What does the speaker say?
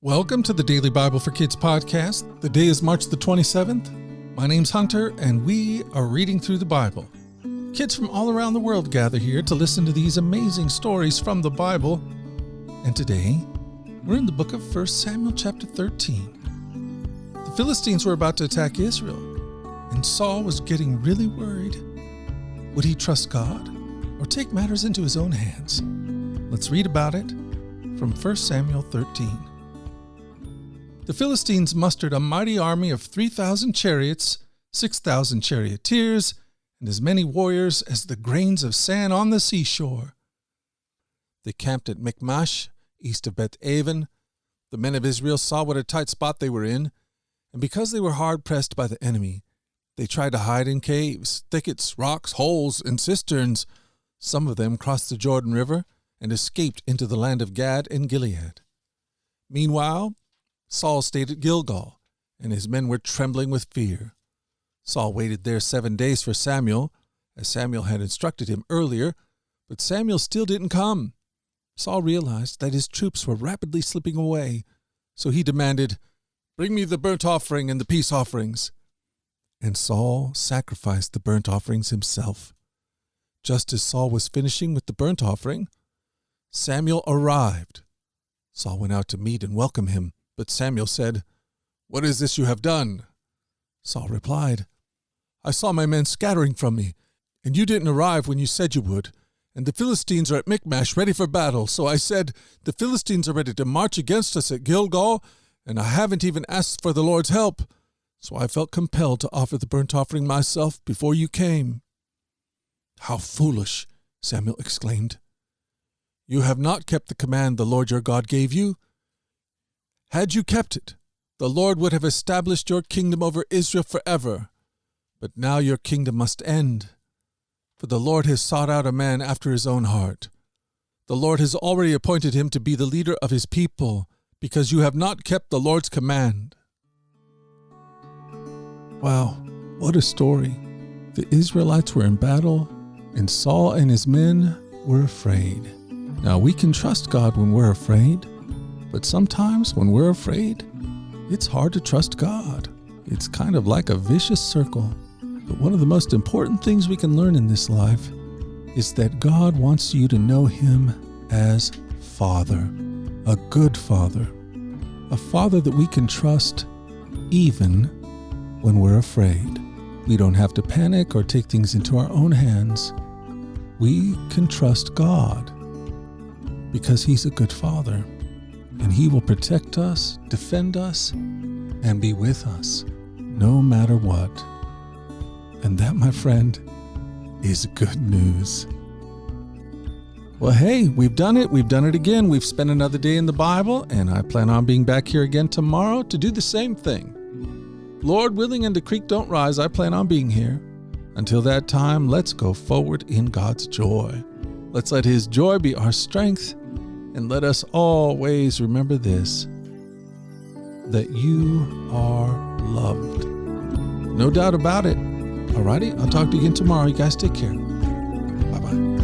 Welcome to the Daily Bible for Kids podcast. The day is March the 27th. My name's Hunter, and we are reading through the Bible. Kids from all around the world gather here to listen to these amazing stories from the Bible. And today, we're in the book of 1 Samuel chapter 13. The Philistines were about to attack Israel, and Saul was getting really worried. Would he trust God or take matters into his own hands? Let's read about it from 1 Samuel 13. The Philistines mustered a mighty army of 3,000 chariots, 6,000 charioteers, and as many warriors as the grains of sand on the seashore. They camped at Michmash, east of Beth-aven. The men of Israel saw what a tight spot they were in, and because they were hard-pressed by the enemy, they tried to hide in caves, thickets, rocks, holes, and cisterns. Some of them crossed the Jordan River and escaped into the land of Gad and Gilead. Meanwhile, Saul stayed at Gilgal, and his men were trembling with fear. Saul waited there 7 days for Samuel, as Samuel had instructed him earlier, but Samuel still didn't come. Saul realized that his troops were rapidly slipping away, so he demanded, "Bring me the burnt offering and the peace offerings." And Saul sacrificed the burnt offerings himself. Just as Saul was finishing with the burnt offering, Samuel arrived. Saul went out to meet and welcome him. But Samuel said, "What is this you have done?" Saul replied, "I saw my men scattering from me, and you didn't arrive when you said you would, and the Philistines are at Michmash ready for battle. So I said, the Philistines are ready to march against us at Gilgal, and I haven't even asked for the Lord's help. So I felt compelled to offer the burnt offering myself before you came." "How foolish," Samuel exclaimed. "You have not kept the command the Lord your God gave you. Had you kept it, the Lord would have established your kingdom over Israel forever. But now your kingdom must end. For the Lord has sought out a man after his own heart. The Lord has already appointed him to be the leader of his people, because you have not kept the Lord's command." Wow, what a story. The Israelites were in battle, and Saul and his men were afraid. Now, we can trust God when we're afraid. But sometimes when we're afraid, it's hard to trust God. It's kind of like a vicious circle. But one of the most important things we can learn in this life is that God wants you to know Him as Father, a good Father, a Father that we can trust even when we're afraid. We don't have to panic or take things into our own hands. We can trust God because He's a good Father. And He will protect us, defend us, and be with us, no matter what. And that, my friend, is good news. Well, hey, we've done it. We've done it again. We've spent another day in the Bible, and I plan on being back here again tomorrow to do the same thing. Lord willing, and the creek don't rise, I plan on being here. Until that time, let's go forward in God's joy. Let's let His joy be our strength. And let us always remember this, that you are loved. No doubt about it. Alrighty, I'll talk to you again tomorrow. You guys take care. Bye-bye.